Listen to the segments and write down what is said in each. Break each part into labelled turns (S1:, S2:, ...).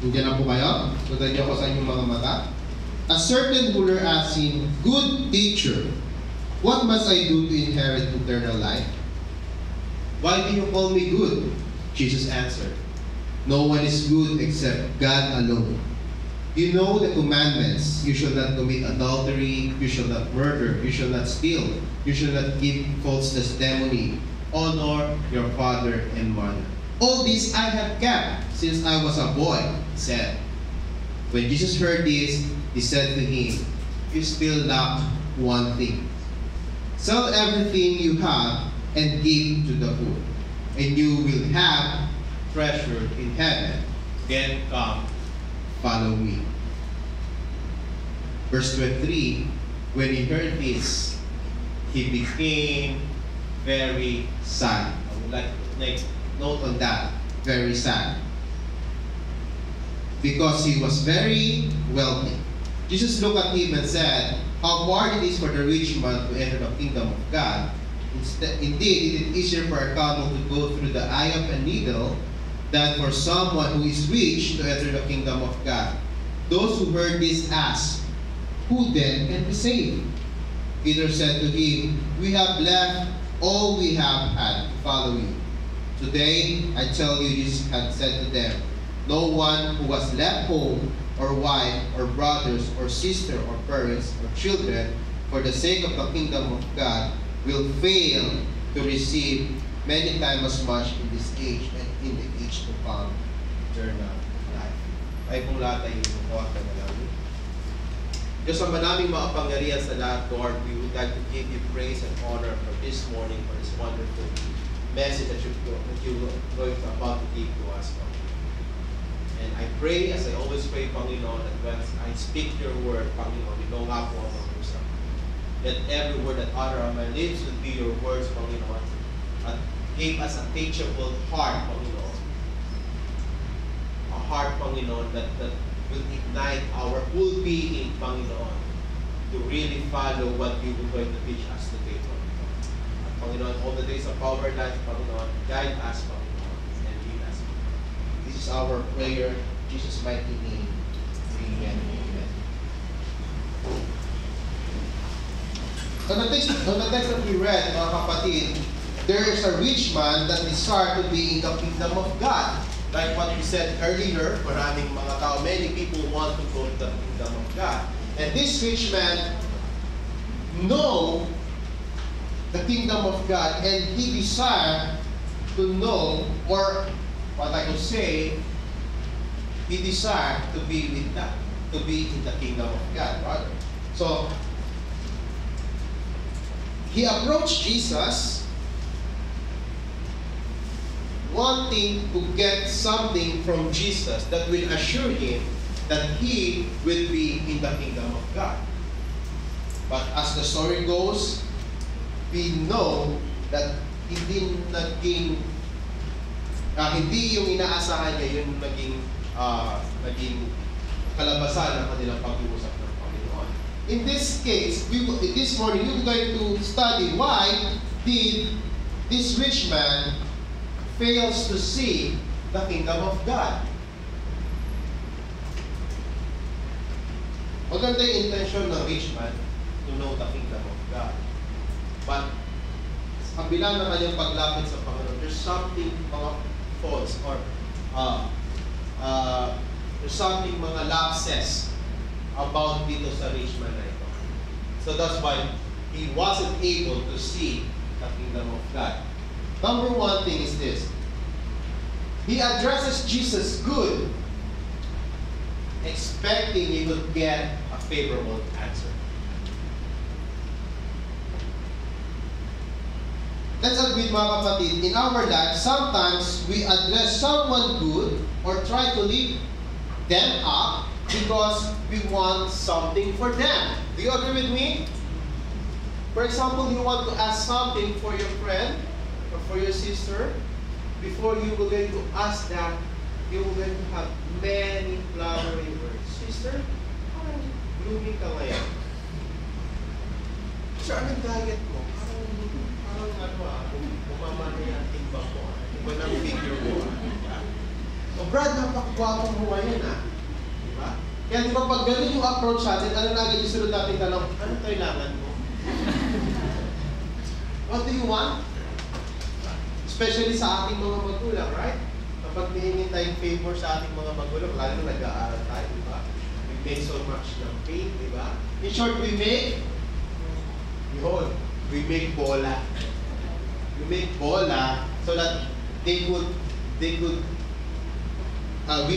S1: Nandiyan na po kayo? Sundan niyo ako sa inyong mga mata. A certain ruler asked him, "Good teacher, what must I do to inherit eternal life?" "Why do you call me good?" Jesus answered. "No one is good except God alone. You know the commandments. You shall not commit adultery, you shall not murder, you shall not steal, you shall not give false testimony, honor your father and mother. All this I have kept since I was a boy," he said. When Jesus heard this, he said to him, "You still lack one thing. Sell everything you have and give to the poor, and you will have treasure in heaven. Then come, follow me." Verse 23, when he heard this, he became very sad. I would like to make note on that. Very sad. Because he was very wealthy. Jesus looked at him and said, "How hard it is for the rich man to enter the kingdom of God. Indeed, it is easier for a camel to go through the eye of a needle than for someone who is rich to enter the kingdom of God." Those who heard this asked, "Who then can be saved?" Peter said to him, "We have left all we have had to follow you. Today, I tell you," Jesus had said to them, "no one who has left home or wife or brothers or sister or parents or children for the sake of the kingdom of God will fail to receive many times as much in this age and in the age to come eternal life." Ay kung lahat ay inukuha ka na lang. Diyos ang manaming makapangyarihan sa lahat, Lord, we would like to give you praise and honor for this morning, for this wonderful message that you're about to give to us, Lord. And I pray, as I always pray, Panginoon, that when I speak your word, Panginoon, ikaw nga po ang mag-usap. That every word that utter on my lips would be your words, Panginoon. At give us a teachable heart, Panginoon. A heart, Panginoon, that will ignite our whole being, Panginoon, to really follow what you were going to teach us today, Panginoon. At Panginoon, all the days of our life, Panginoon, guide us, Panginoon, and lead us. This is our prayer, in Jesus' mighty name. Amen. Amen. On the text that we read, mga kapatid, there is a rich man that desired to be in the kingdom of God. Like what we said earlier, maraming mga tao, many people want to go to the kingdom of God. And this rich man know the kingdom of God, and he desired to know, or what I could say, he desired to be with that, to be in the kingdom of God, right? So, he approached Jesus, wanting to get something from Jesus that will assure him that he will be in the kingdom of God. But as the story goes, we know that hindi yung inaasahan niya yung naging kalabasan ng kanilang pag-uusap ng Panginoon. In this case, this morning, we're going to study why did this rich man fails to see the kingdom of God. Maganda yung intention ng rich man to know the kingdom of God. But sa kabila ng kanyang paglapit sa Panginoon, there's something mga faults or there's something mga lapses about dito sa rich man na ito. So that's why he wasn't able to see the kingdom of God. Number one thing is this. He addresses Jesus good, expecting he would get a favorable answer. Let's admit, mga kapatid, in our life, sometimes we address someone good or try to lift them up because we want something for them. Do you agree with me? For example, you want to ask something for your friend or for your sister. Before you were going to ask that, you were going to have many flowery words. Sister, parang blooming ka ngayon. Sir, anong diet mo? Parang umama na yung timbang mo. Iba ng figure mo. O Brad, napakagwapo mo ngayon, ha? Diba? Kaya di ba pag ganun yung approach natin, ano na agad yung sunod natin tanong, ano kailangan mo? What do you want? Especially sa ating mga magulang, right? Kapag hihingin tayong favor sa ating mga magulang, lalo na nag-aaral tayo, di ba? We make so much ng pain, di ba? In short, we make bola. We make bola so that we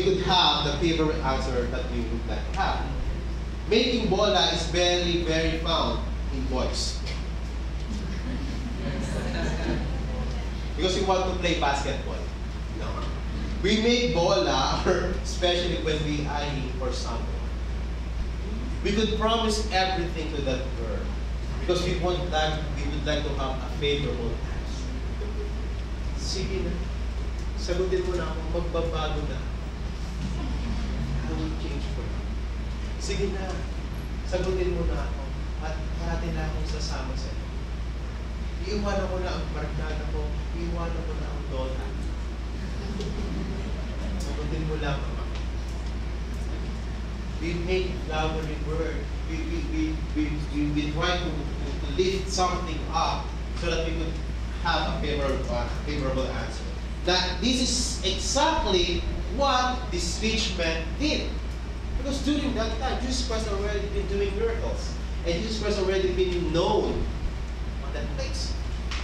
S1: could have the favorite answer that we would like to have. Making bola is very, very found in boys. Because we want to play basketball. No. We make bola, or especially when we eyeing for someone. We could promise everything to that girl because we would like to have a favorable answer. Sige na. Sagutin mo na ako, magbabago na. I will change for you. Sige na. Sagutin mo na ako at parati na akong sasama sa iyo. Iiwanan ko na ang barkada ko. Iiwanan ko na ang lola. Sagutin mo lang ako. We make flowery word. We try to lift something up so that we could have a favorable answer. That this is exactly what this rich man did. Because during that time, Jesus Christ already been doing miracles. And Jesus Christ already been known on that place.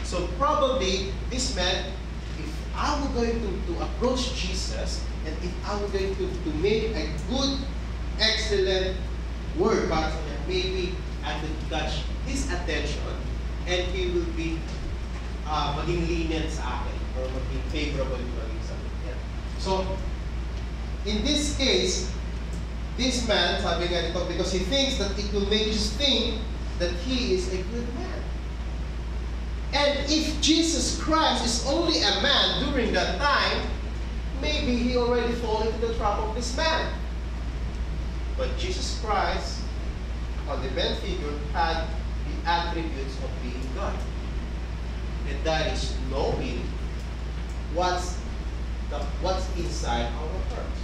S1: So probably this man, if I were going to approach Jesus, and if I were going to make a good, excellent word para sa niya, maybe I could catch his attention and he will be maging lenient sa akin or maging favorable maging sa akin. So, in this case, this man, sabi nga nito, because he thinks that it will make us think that he is a good man. And if Jesus Christ is only a man during that time, maybe he already fall into the trap of this man. But Jesus Christ, on the man figure, had the attributes of being God. And that is knowing what's inside our hearts.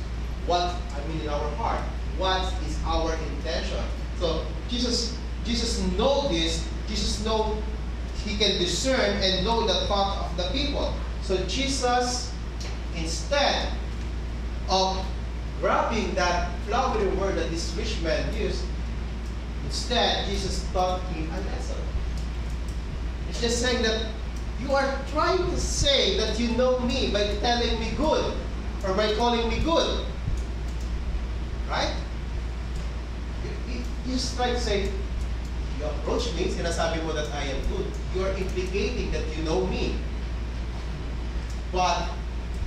S1: In our heart. What is our intention? So Jesus knows this. Jesus knows he can discern and know the thought of the people. So Jesus, instead of grabbing that flowery word that this rich man used, instead Jesus taught him a lesson. It's just saying that you are trying to say that you know me by telling me good or by calling me good. Right? You just try to say, you approach me, sinasabi mo that I am good. You are implicating that you know me. But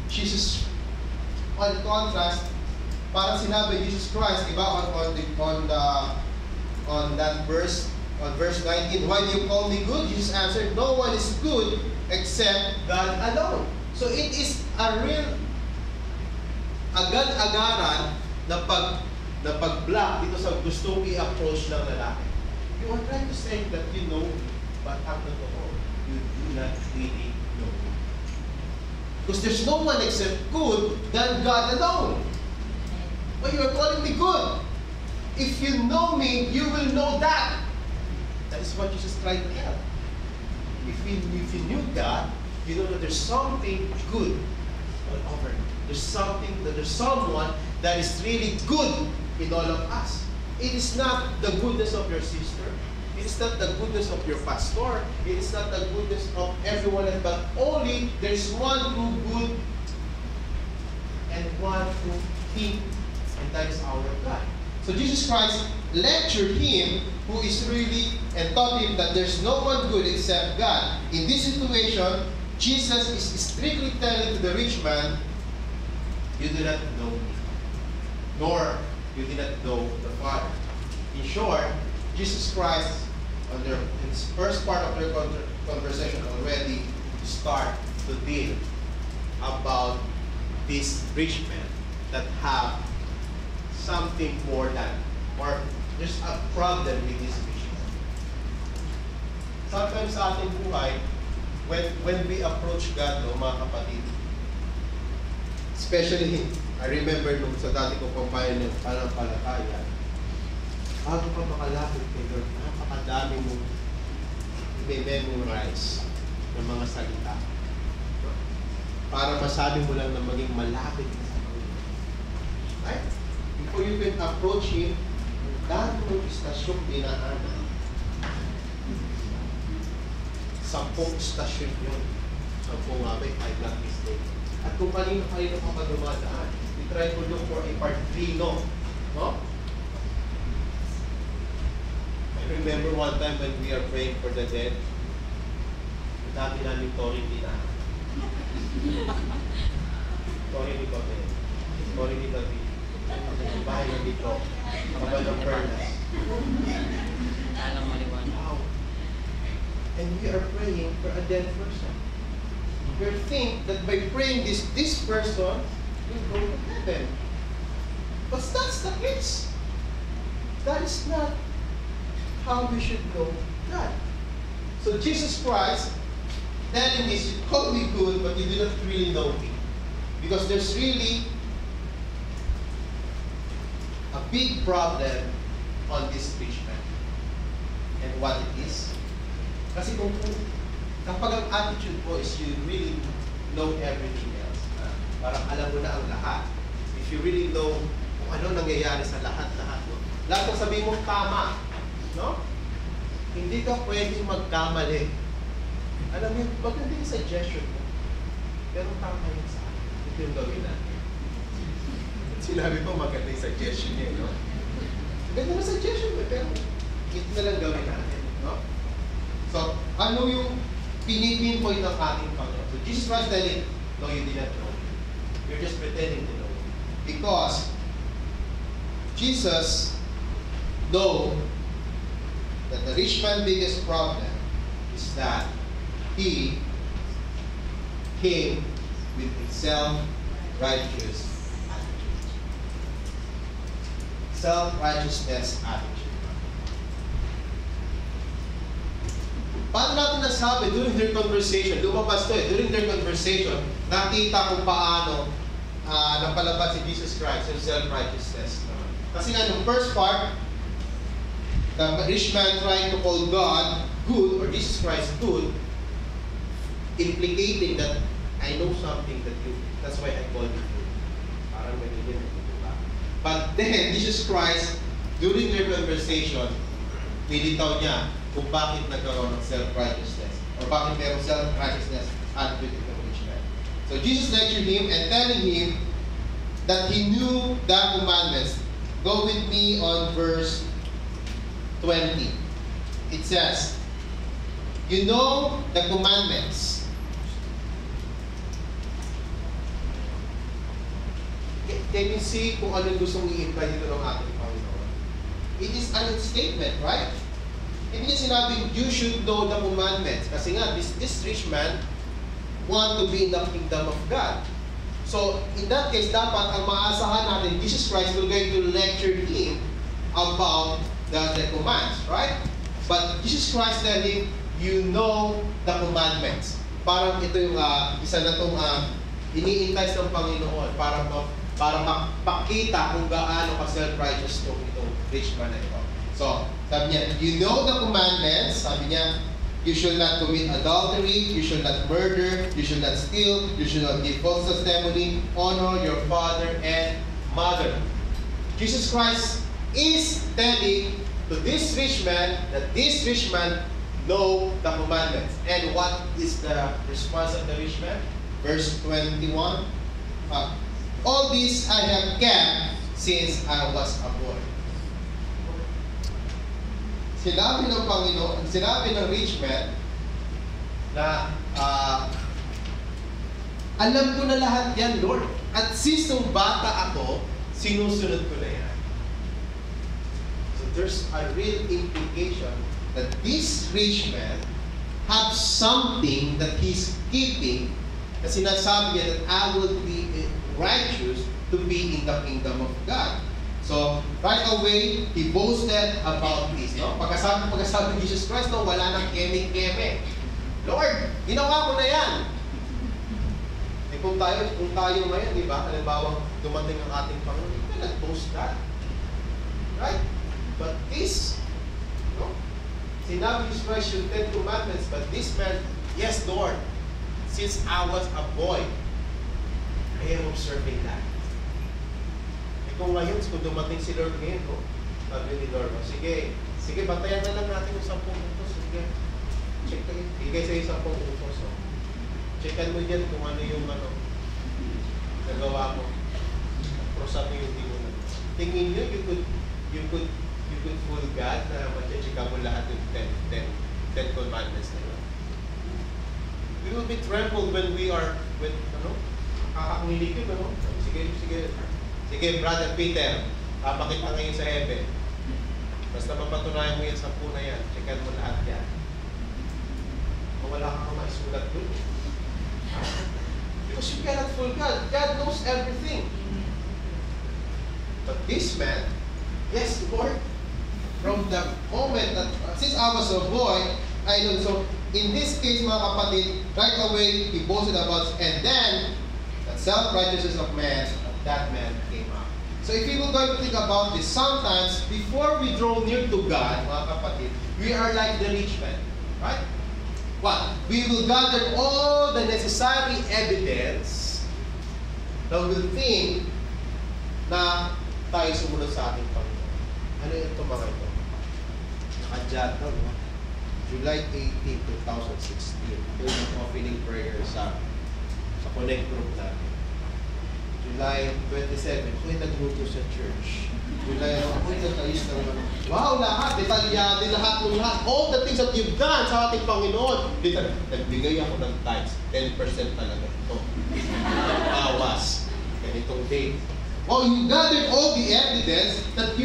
S1: Jesus, on contrast, parang sinabi Jesus Christ, diba, on that verse, on verse 19, why do you call me good? Jesus answered, no one is good except God alone. So it is a real agad-agaran na pag-block dito sa gustong i-approach ng lalaki. You are trying to say that you know me, but ang totoo, you do not really know me. Because there's no one except good than God alone. But you are calling me good. If you know me, you will know that. That is what Jesus tried to tell. If you knew God, you know that there's something good all over you. There's someone that is really good in all of us. It is not the goodness of your sister. It is not the goodness of your pastor. It is not the goodness of everyone else, but only there's one who good and one who He, and that is our God. So Jesus Christ lectured him who is really and taught him that there's no one good except God. In this situation, Jesus is strictly telling to the rich man, you do not know me, nor you did not know the Father. In short, Jesus Christ, in his first part of their conversation, already start to deal about these rich men that have something more than, or there's a problem with this rich man. Sometimes sa ating buhay, when we approach God, no, mga kapatid, Especially, I remember nung sa dati ko pang pananampalataya, bago pa makalapit kay Lord, napakadami mong i-memorize ng mga salita. Para masabi mo lang na maging malapit ka sa Panginoon. Right? Before you can approach Him, dahil mong istasyong dinaanan. 10 istasyon yun. 10 nga ba, I'm not mistaken. At kung kanino-kanino ka pa dumadaan, we try to look for a Padrino. No? I remember one time when we are praying for the dead, ang dami namin Tori dinaan. Tori ni Kote, Tori ni David, bahay na dito, kapal ng Perlas. Wow. And we are praying for a dead person. We think that by praying this person will go to heaven. But that's the case. That is not how we should know God. So Jesus Christ telling this, you call me good, but you do not really know me. Because there's really a big problem on this rich man. And what it is. Kasi kapag ang attitude mo is you really know everything else, parang alam mo na ang lahat. If you really know kung ano nangyayari sa lahat-lahat mo, lahat ng sabihin mo tama, no? Hindi ka pwedeng magkamali. Alam mo, maganda yung suggestion mo, pero tama yun sa akin. Ito yung gawin natin. Sinabi ko maganda yung suggestion niya, no? Maganda na suggestion mo, pero ito na lang gawin natin, no? So, ano yung pinipinpoint ng ating Panginoon? So, Jesus Christ telling, no, you did not know. You're just pretending to know. Because Jesus know that the rich man's biggest problem is that he came with a self-righteous attitude. Self-righteousness attitude. Paano natin nasabi during their conversation? Lumabas to during their conversation, nakita kung paano napalabas si Jesus Christ yung self-righteousness. Kasi nga, nung first part, the rich man trying to call God good, or Jesus Christ good, implicating that I know something that you, that's why I call you good. Parang ganyan din. But then, Jesus Christ, during their conversation, nilitaw niya kung bakit nagkaroon ng self-righteousness, or bakit mayroong self-righteousness attitude in the rich man. So Jesus lectured him and telling him that he knew the commandments. Go with me on verse 20. It says, you know the commandments. Can you see kung ano gustong i-imply dito ng ating Panginoon? It is an statement, right? Hindi niya sinabing, you should know the commandments. Kasi nga, this rich man want to be in the kingdom of God. So, in that case, dapat ang maasahan natin, Jesus Christ will going to lecture him about the commands, right? But Jesus Christ tell him, you know the commandments. Parang ito yung isa na itong iniintais ng Panginoon para makita kung gaano ka self-righteous itong rich man na ito. So, sabi niya, you know the commandments. Sabi niya, you should not commit adultery, you should not murder, you should not steal, you should not give false testimony, honor your father and mother. Jesus Christ is telling to this rich man that this rich man know the commandments. And what is the response of the rich man? Verse 21. All this I have kept since I was a boy. Sinabi ng Panginoon, sinabi ng rich man na alam ko na lahat yan, Lord. At since nung bata ako, sinusunod ko na yan. So there's a real implication that this rich man have something that he's keeping na sinasabi niya that I will be righteous to be in the kingdom of God. So, right away, he boasted about this. No? Pagkasabi ni Jesus Christ, no, wala nang keme-keme. Lord, ginawa ko na yan.
S2: kung tayo ngayon, di ba, halimbawa dumating ang ating Panginoon, we cannot boast that. Right? But this, no? Sinabi ni Christ yung 10 Commandments, but this man, yes, Lord, since I was a boy, I am observing that. Kung ngayon, kung dumating si Lord ngayon, no? Sabi ni Lord, sige, batayan na lang natin yung 10 utos. Sige, check kayo. Bigay sa 10 utos. So. Checkan mo dyan kung ano yung nagawa mo. Prosa mo yung hindi mo na. Tingin nyo, you could fool God na matchika mo lahat yung 10 commandments na yun. We will be trembled when kakakumilig yun, ano? Sige, Brother Peter, papakita ngayon sa heaven. Basta mapatunayan mo yan 10 na yan, checkan mo lahat yan. Kung wala kang maisulat dun. Because you cannot fool God. God knows everything. But this man, yes, Lord, from the moment that, since I was a boy, I know. So, in this case, mga kapatid, right away, he boasted about, and then, the self-righteousness of that man came up. So, if you will going to think about this, sometimes, before we draw near to God, mga kapatid, we are like the rich man. Right? What? We will gather all the necessary evidence that will think na tayo sumunod sa ating Panginoon. Ano ito mga ito? Nakadyan to, no? July 18, 2016. Ito yung opening prayer sa Connect Group natin. July 27, ako'y nagluto sa church. July, ako'y nagayos ng wow, lahat, detalyado, lahat. All the things that you've done sa ating Panginoon. Nagbigay ako ng tithes, 10% talaga ito. Awas. Ganitong date. Oh, you gathered all the evidence that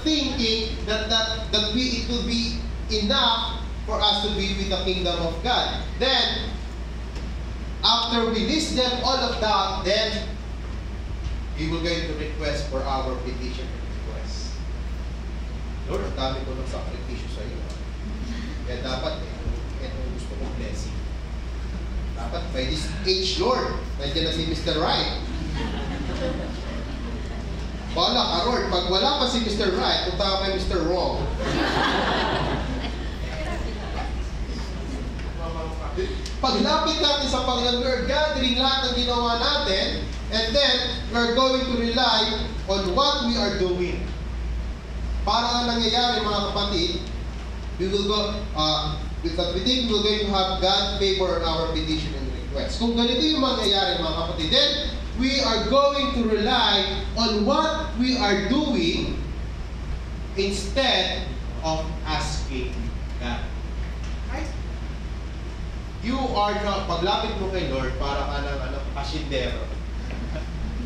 S2: thinking that it will be enough for us to be with the kingdom of God. Then, after we list them all of that, then we will going to request for our petition and request. Lord, ang dami ko ng sakripisyo sa iyo. Kaya dapat, itong gusto kong blessing. Dapat by this age, Lord, nandiyan na si Mr. Right. Wala ka, Lord. Pag wala pa si Mr. Right, punta ka kay Mr. Wrong. Paglapit natin sa Panginoon, we're gathering lahat ng ginawa natin, and then we're going to rely on what we are doing. Para ang nangyayari, mga kapatid, we will go, we think we're going to have God favor on our petition and request. Kung ganito yung mangyayari, mga kapatid, then we are going to rely on what we are doing instead of asking God. Right? You are not, paglapit mo kay Lord, para ka ng pasindero.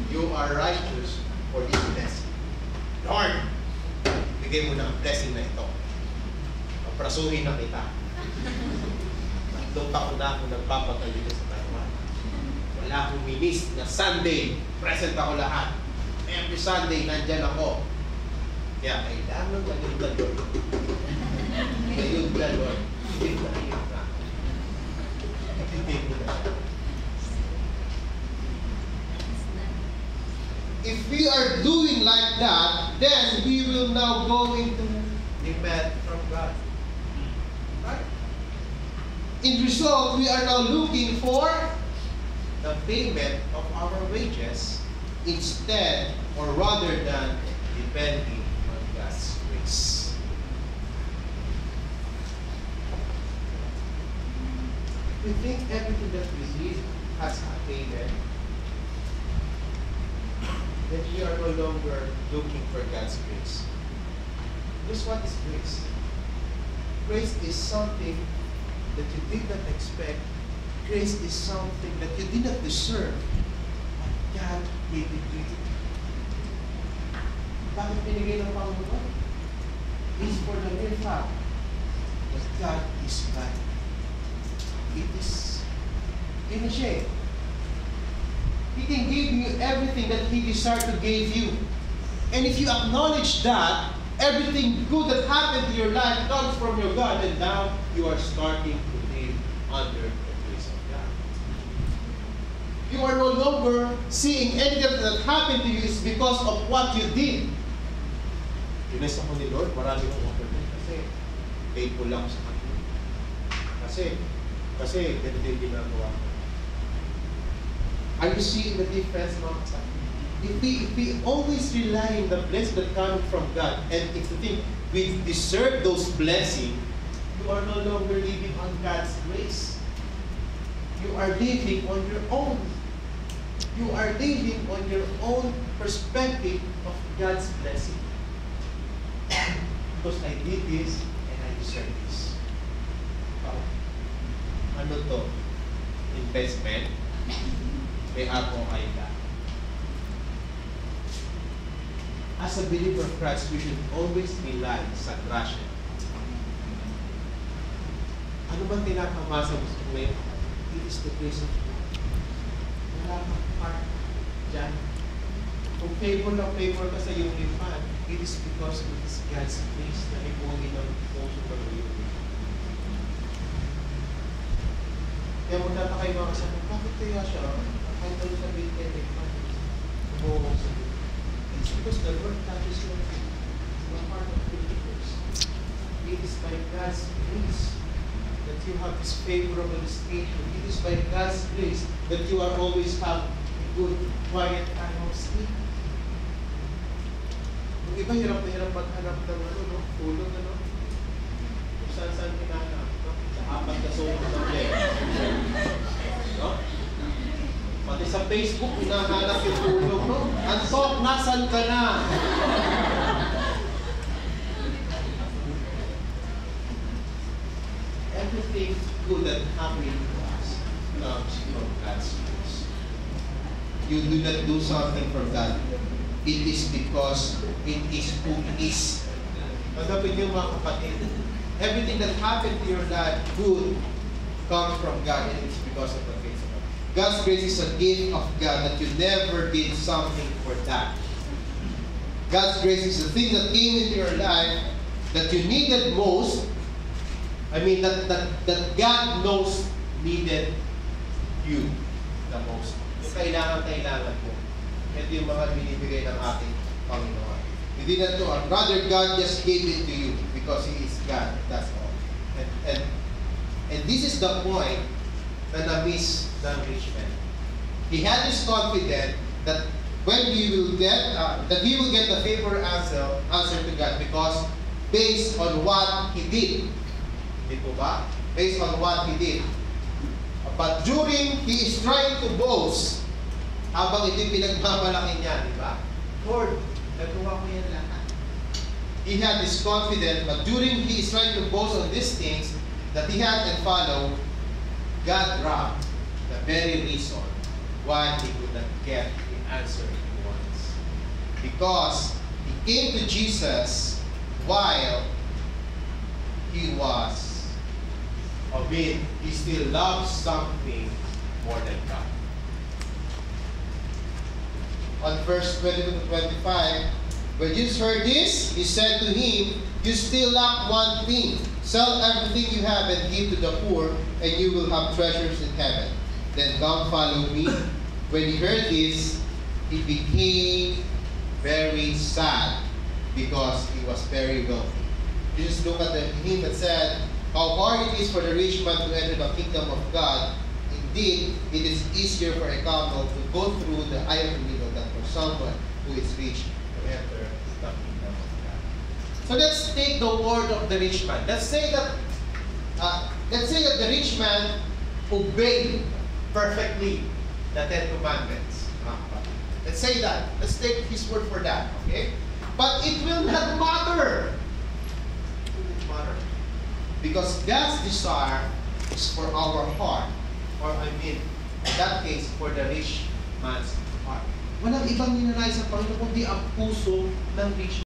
S2: You are righteous for this blessing. Lord, bigay mo na ang blessing na ito. Paprasuhin na kita. Tatlong taon na ako nagpapatay dito sa Taiwan. Wala akong minis na Sunday. Present ako lahat. Every Sunday, nandyan ako. Kaya kailangan ngayon na Lord. Ngayon na Lord. Ngayon na. If we are doing like that, then we will now go into demand from God. Right? In result, we are now looking for the payment of our wages instead, or rather than depending on God's grace. We think everything that we need has a payment. Then we are no longer looking for God's grace. Because what is grace? Grace is something that you did not expect. Grace is something that you did not deserve. But God gave it to you. Bakit binigay ng Panginoon? It's for the mere fact that God is God. It is in a shame. He can give you everything that He desired to give you. And if you acknowledge that, everything good that happened to your life comes from your God, and now you are starting to live under the grace of God. You you are no longer seeing anything that happened to you is because of what you did. Ginis ako ni Lord, marami kong opportunity kasi faithful lang sa kanya. Kasi ganito yung ginagawa ko. Are you seeing the difference, mga kasama? If we always rely on the blessing that comes from God, and if you think we deserve those blessings, you are no longer living on God's grace. You are living on your own. You are living on your own perspective of God's blessing. Because I did this and I deserve this. Ano to? Investment? May ROI ka. As a believer of Christ, we should always rely sa grasya. Ano bang tinakamasa mo sa ngayon? It is the grace of God. Wala kang part dyan. Kung favor ka sa iyong lipan, it is because it is God's grace na ibuhin ang puso ng iyong lipan. Kaya magtataka yung mga kasama, bakit kaya siya? Kahit ano sabihin kaya lipan, umuha sa lipan. It's because the Lord touches your heart of believers. It is by God's grace that you have this favorable station. It is by God's grace that you are always have a good, quiet time of sleep. Yung iba, hirap na hirap maghanap ng tulog, kung saan kinahanap, sa apat na sobrang ng leg. Pati sa Facebook, hinahanap yung tulog, Antok, nasan ka na? Everything good that happening to us comes from God's grace. You do not do something from God. It is because it is who He is. Magapit niyo mga kapatid. Everything that happened to your life, good, comes from God, and it is because of the grace of God. God's grace is a gift of God that you never did something for that. God's grace is the thing that came into your life that you needed most. I mean, that God knows needed you the most. Yung kailangan mo. Ito yung mga binibigay ng ating Panginoon. You did not know. Rather, God just gave it to you because He is God. That's all. And this is the point na na-miss ng rich man. He had this confidence that when he will get, that he will get the favorable answer to God because based on what he did. Di po ba? Based on what he did. But during he is trying to boast, habang ito'y pinagmamalaki niya, di ba? Lord, nagawa ko yan lahat. He had this confidence, but during he is trying to boast on these things that he had and follow, God dropped the very reason why he could not get the answer he wants. Because he came to Jesus while he was he still loves something more than God. On verse 22 to 25, when Jesus heard this, he said to him, "You still lack one thing. Sell everything you have and give to the poor, and you will have treasures in heaven. Then come follow me." When he heard this, he became very sad because he was very wealthy. Jesus looked at him and said, "How hard it is for the rich man to enter the kingdom of God. Indeed, it is easier for a camel to go through the eye of the needle than for someone who is rich to enter the kingdom of God." So let's take the word of the rich man. Let's say that the rich man obeyed perfectly the Ten Commandments. Let's say that. Let's take his word for that. Okay? But it will not matter. It will not matter. Because God's desire is for our heart. Or in that case, for the rich man's heart. Walang ibang ninanais sa Panginoon kundi ang puso ng rich